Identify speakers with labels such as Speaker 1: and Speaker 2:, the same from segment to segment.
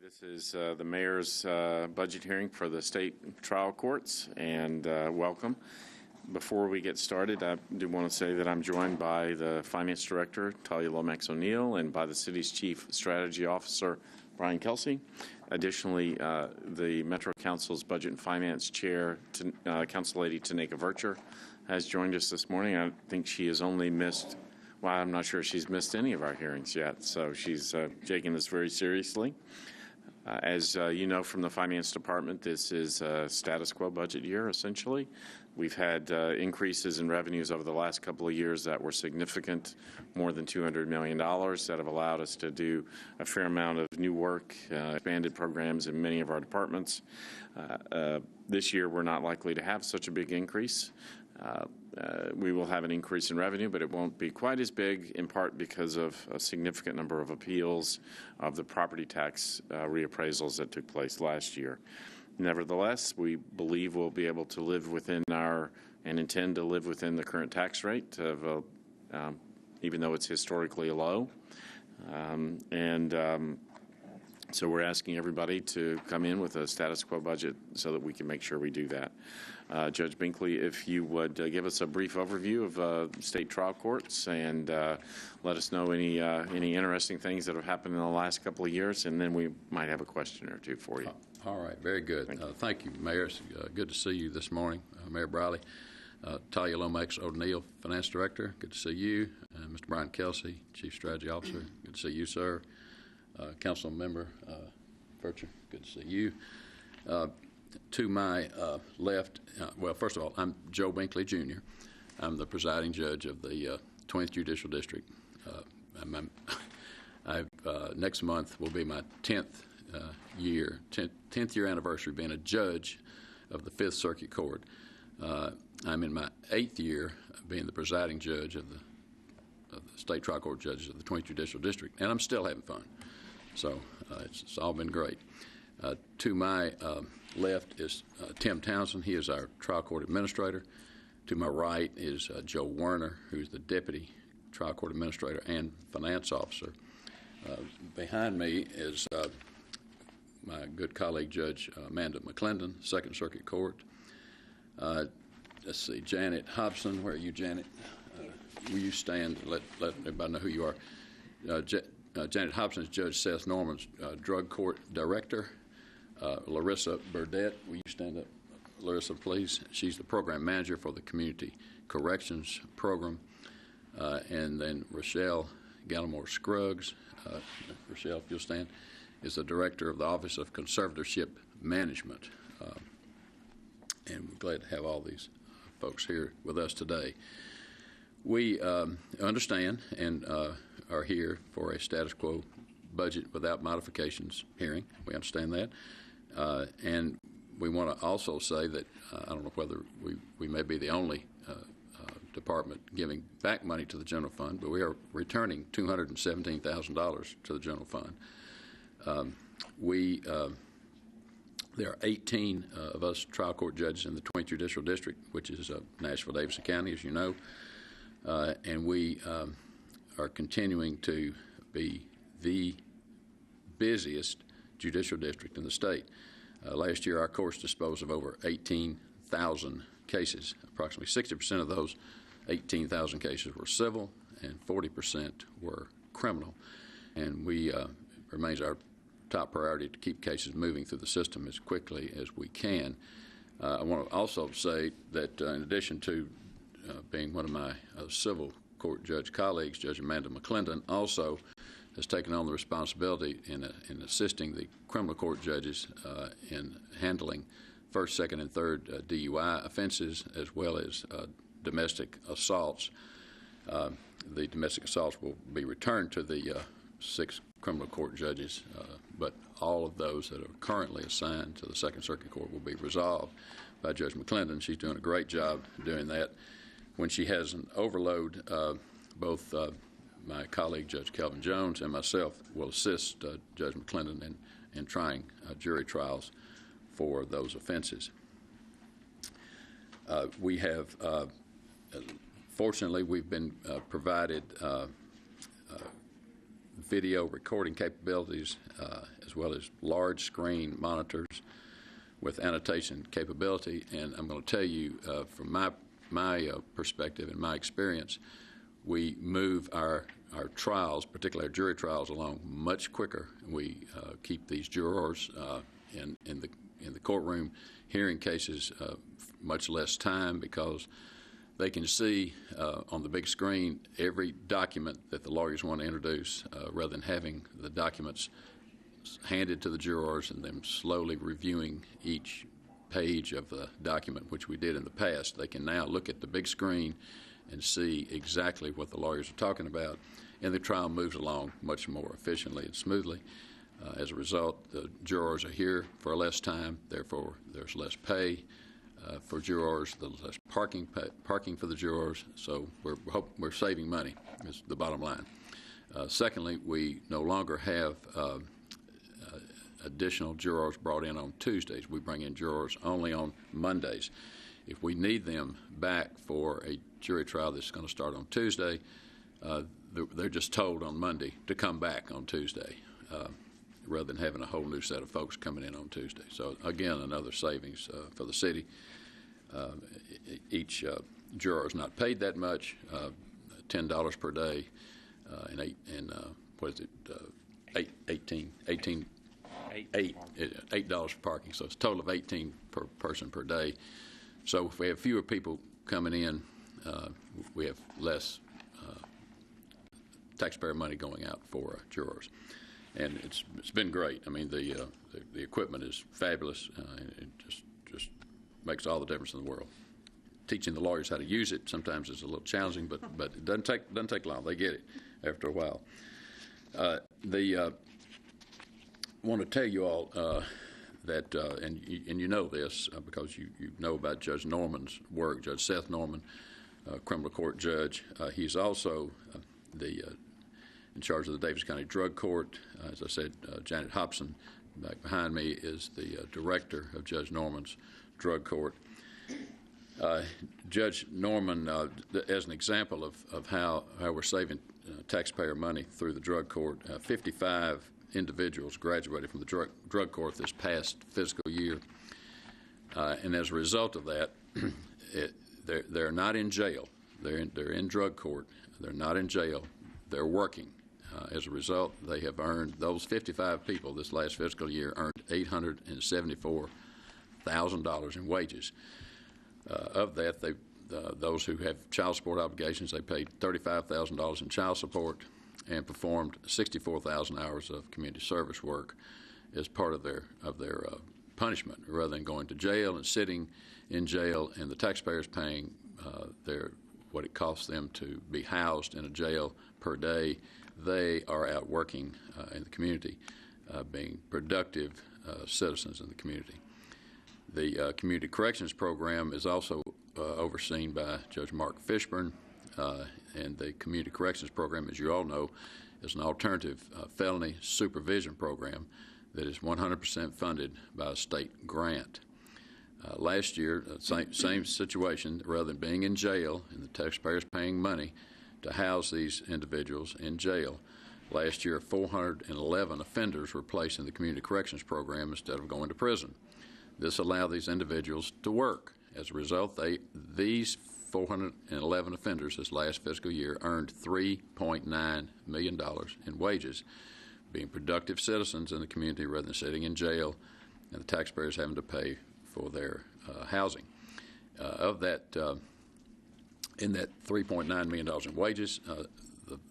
Speaker 1: This is the mayor's budget hearing for the state trial courts, and welcome. Before we get started, I do want to say that I'm joined by the Finance Director, Talia Lomax O'Neill, and by the city's Chief Strategy Officer, Brian Kelsey. Additionally, the Metro Council's Budget and Finance Chair, Council Lady Tanika Vercher, has joined us this morning. I think she has only missed, well, I'm not sure she's missed any of our hearings yet, so she's taking this very seriously. As you know from the Finance Department, this is a status quo budget year, essentially. We've had increases in revenues over the last couple of years that were significant, more than $200 million, that have allowed us to do a fair amount of new work, expanded programs in many of our departments. This year, we're not likely to have such a big increase. We will have an increase in revenue, but it won't be quite as big, in part because of a significant number of appeals of the property tax reappraisals that took place last year. Nevertheless, we believe we'll be able to live within and intend to live within the current tax rate, of, even though it's historically low. So we're asking everybody to come in with a status quo budget so that we can make sure we do that. Judge Binkley, if you would give us a brief overview of state trial courts and let us know any interesting things that have happened in the last couple of years, and then we might have a question or two for you.
Speaker 2: All right, very good. Thank you, Mayor. It's good to see you this morning, Mayor Briley. Talia Lomax O'Neill, Finance Director, good to see you. Mr. Brian Kelsey, Chief Strategy Officer, good to see you, sir. Council Member Vercher, good to see you. To my left, well, first of all, I'm Joe Binkley, Jr. I'm the presiding judge of the 20th Judicial District. Next month will be my 10th year anniversary being a judge of the 5th Circuit Court. I'm in my 8th year being the presiding judge of the state trial court judges of the 20th Judicial District, and I'm still having fun. So it's all been great. To my left is Tim Townsend. He is our trial court administrator. To my right is Joe Werner, who's the deputy trial court administrator and finance officer. Behind me is my good colleague, Judge Amanda McClendon, Second Circuit Court. Let's see, Janet Hobson. Where are you, Janet? Will you stand and let everybody know who you are? Janet Hobson is Judge Seth Norman's drug court director. Larissa Burdette, will you stand up, Larissa, please? She's the program manager for the Community Corrections Program. And then Rochelle Gallimore Scruggs, Rochelle, if you'll stand, is the director of the Office of Conservatorship Management. And we're glad to have all these folks here with us today. We understand and are here for a status quo budget without modifications hearing. We understand that. And we want to also say that I don't know whether we may be the only department giving back money to the general fund, but we are returning $217,000 to the general fund. There are 18 of us trial court judges in the 20th Judicial District, which is Nashville, Davidson County, as you know. And we are continuing to be the busiest judicial district in the state. Last year, our courts disposed of over 18,000 cases. Approximately 60% of those 18,000 cases were civil and 40% were criminal. And it remains our top priority to keep cases moving through the system as quickly as we can. I want to also say that in addition to being one of my civil court judge colleagues, Judge Amanda McClendon also has taken on the responsibility in assisting the criminal court judges in handling first, second, and third DUI offenses, as well as domestic assaults. The domestic assaults will be returned to the 6 criminal court judges, but all of those that are currently assigned to the Second Circuit Court will be resolved by Judge McClendon. She's doing a great job doing that. When she has an overload, both my colleague Judge Calvin Jones and myself will assist Judge McClendon in trying jury trials for those offenses. We have, fortunately, we've been provided video recording capabilities, as well as large screen monitors with annotation capability. And I'm going to tell you, from my perspective and my experience, we move our trials, particularly our jury trials, along much quicker. We keep these jurors in the courtroom hearing cases much less time, because they can see on the big screen every document that the lawyers want to introduce, rather than having the documents handed to the jurors and them slowly reviewing each page of the document, which we did in the past. They can now look at the big screen and see exactly what the lawyers are talking about, and the trial moves along much more efficiently and smoothly. As a result, the jurors are here for less time, therefore there's less pay for jurors, the less parking for the jurors, so we're saving money is the bottom line. Secondly, we no longer have additional jurors brought in on Tuesdays. We bring in jurors only on Mondays. If we need them back for a jury trial that's going to start on Tuesday, they're just told on Monday to come back on Tuesday, rather than having a whole new set of folks coming in on Tuesday. So again, another savings for the city. Each juror is not paid that much, $10 per day, $8 for parking. So it's a total of 18 per person per day. So if we have fewer people coming in, we have less taxpayer money going out for jurors, and it's been great. I mean, the equipment is fabulous. It just makes all the difference in the world. Teaching the lawyers how to use it sometimes is a little challenging, but it doesn't take long. They get it after a while. I want to tell you all that, and you know this because you know about Judge Norman's work, Judge Seth Norman, criminal court judge. He's also in charge of the Davis County Drug Court. As I said, Janet Hobson, back behind me, is the director of Judge Norman's Drug Court. Judge Norman, as an example of how we're saving taxpayer money through the drug court, 55 individuals graduated from the drug court this past fiscal year, and as a result of that, they're not in jail. They're in drug court. They're not in jail. They're working. As a result, they have earned, those 55 people this last fiscal year earned $874,000 in wages. Of that, those who have child support obligations, they paid $35,000 in child support and performed 64,000 hours of community service work as part of their punishment, rather than going to jail and sitting in jail and the taxpayers paying what it costs them to be housed in a jail per day. They are out working in the community, being productive citizens in the community. The Community Corrections Program is also overseen by Judge Mark Fishburne, and the Community Corrections Program, as you all know, is an alternative felony supervision program that is 100% funded by a state grant. Last year, same situation, rather than being in jail and the taxpayers paying money to house these individuals in jail. Last year, 411 offenders were placed in the Community Corrections Program instead of going to prison. This allowed these individuals to work. As a result, these 411 offenders this last fiscal year earned $3.9 million in wages, being productive citizens in the community rather than sitting in jail and the taxpayers having to pay for their housing. Of that, in that $3.9 million in wages,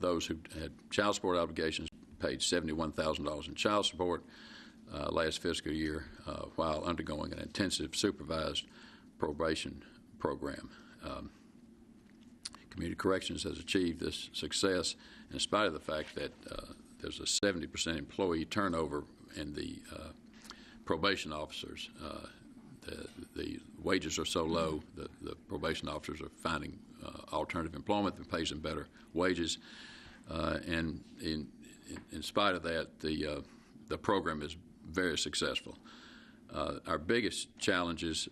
Speaker 2: those who had child support obligations paid $71,000 in child support last fiscal year while undergoing an intensive supervised probation program. Community Corrections has achieved this success in spite of the fact that there's a 70% employee turnover in the probation officers. The wages are so low that the probation officers are finding alternative employment that pays them better wages, and in spite of that, the program is very successful. Our biggest challenges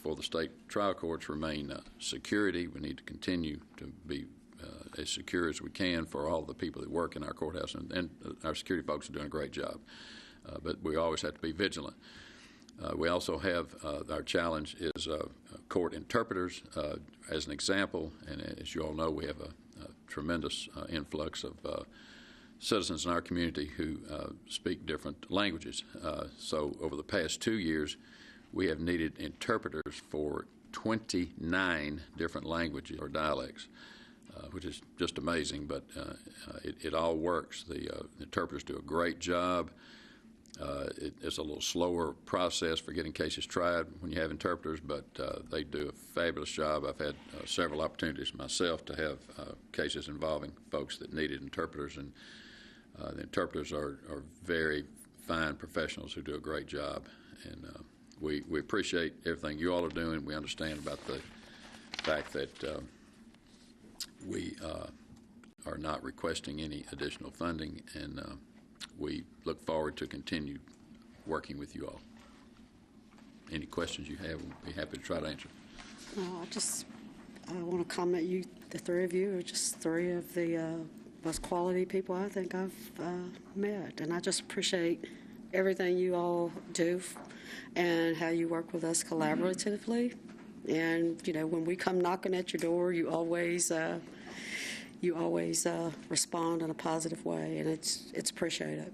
Speaker 2: for the state trial courts remain security. We need to continue to be as secure as we can for all the people that work in our courthouse, and our security folks are doing a great job. But we always have to be vigilant. We also have our challenge is court interpreters. As an example, and as you all know, we have a tremendous influx of citizens in our community who speak different languages. So over the past 2 years, we have needed interpreters for 29 different languages or dialects, which is just amazing, but it all works. The interpreters do a great job. It's a little slower process for getting cases tried when you have interpreters, but they do a fabulous job. I've had several opportunities myself to have cases involving folks that needed interpreters, and the interpreters are very fine professionals who do a great job. And we appreciate everything you all are doing. We understand about the fact that we are not requesting any additional funding, and we look forward to continue working with you all. Any questions you have, we'll be happy to try to answer.
Speaker 3: I want to comment, the three of you are just three of the most quality people I think I've met, and I just appreciate everything you all do and how you work with us collaboratively. And when we come knocking at your door, you always respond in a positive way, and it's appreciated.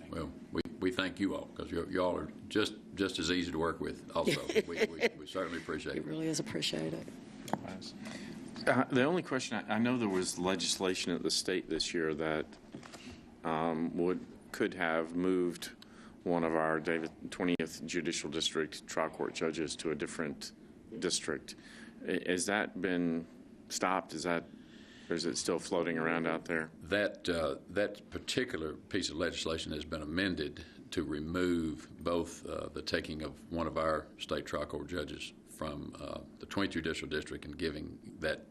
Speaker 2: Well, we thank you all, because you all are just as easy to work with also. we certainly appreciate it.
Speaker 3: It really is appreciated.
Speaker 1: The only question, I know there was legislation at the state this year that could have moved one of our 20th Judicial District trial court judges to a different district. Has that been stopped? Or is it still floating around out there?
Speaker 2: That particular piece of legislation has been amended to remove both the taking of one of our state trial court judges from the 20th Judicial District and giving that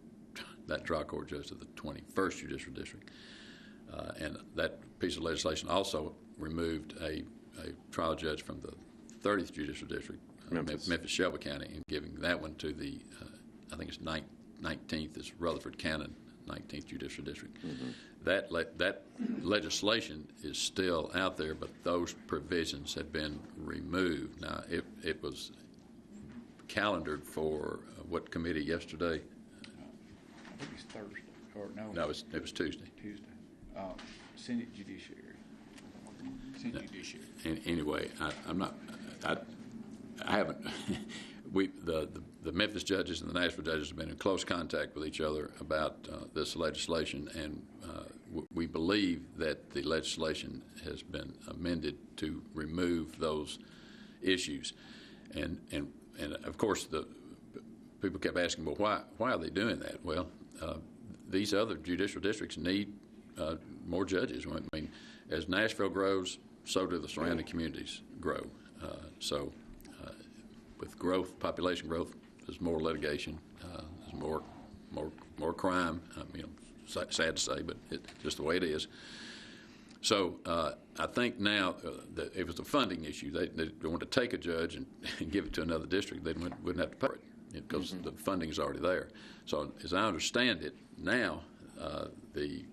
Speaker 2: trial court judge to the 21st Judicial District. And that piece of legislation also removed a trial judge from the 30th Judicial District, Memphis-Shelby County, and giving that one to the, I think it's 19th is Rutherford Cannon, 19th Judicial District. Mm-hmm. That legislation is still out there, but those provisions have been removed. Now, it was calendared for what committee yesterday?
Speaker 4: I think it's Thursday, or no?
Speaker 2: No, it was Tuesday.
Speaker 4: Tuesday. Senate Judiciary. Senate Judiciary.
Speaker 2: Anyway, I'm not. I haven't. The Memphis judges and the Nashville judges have been in close contact with each other about this legislation, and we believe that the legislation has been amended to remove those issues. And of course, the people kept asking, well, why are they doing that? Well, these other judicial districts need more judges. I mean, as Nashville grows, so do the surrounding communities grow. With growth, population growth, there's more litigation, there's more crime. Sad to say, but it's just the way it is. So I think now that it was a funding issue. They want to take a judge and give it to another district. They wouldn't have to pay for it because the funding is already there. So as I understand it now, the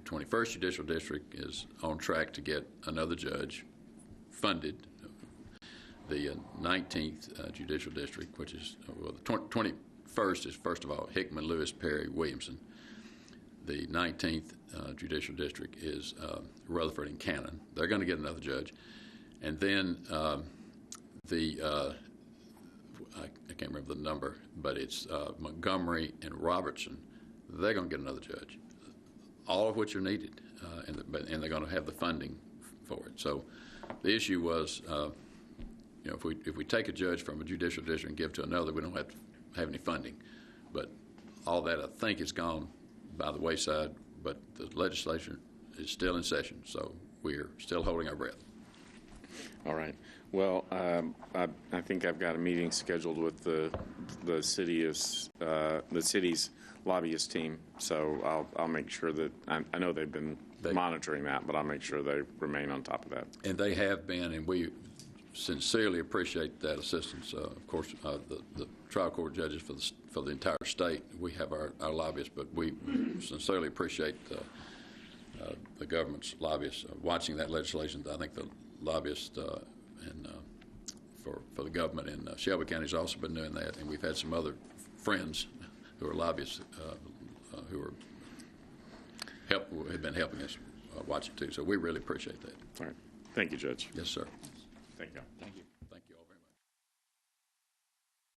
Speaker 2: 21st Judicial District is on track to get another judge funded. The 19th Judicial District, which is, well, the 21st is, first of all, Hickman, Lewis, Perry, Williamson. The 19th Judicial District is Rutherford and Cannon. They're going to get another judge. And then I can't remember the number, but it's Montgomery and Robertson. They're going to get another judge, all of which are needed, and they're going to have the funding for it. So the issue was, if we take a judge from a judicial district and give to another, we don't have to have any funding. But all that, I think, is gone by the wayside, but the legislation is still in session, so we're still holding our breath.
Speaker 1: All right. Well, I think I've got a meeting scheduled with the city's lobbyist team, so I'll make sure that I know they've been monitoring that, but I'll make sure they remain on top of that.
Speaker 2: And they have been, and we sincerely appreciate that assistance. Of course, the trial court judges for the entire state, we have our lobbyists, but we sincerely appreciate the government's lobbyists watching that legislation. I think the lobbyists for the government in Shelby County has also been doing that, and we've had some other friends who are lobbyists who have been helping us watch it too. So we really appreciate that.
Speaker 1: All right. Thank you, Judge.
Speaker 2: Yes, sir.
Speaker 1: Thank you.
Speaker 4: Thank you.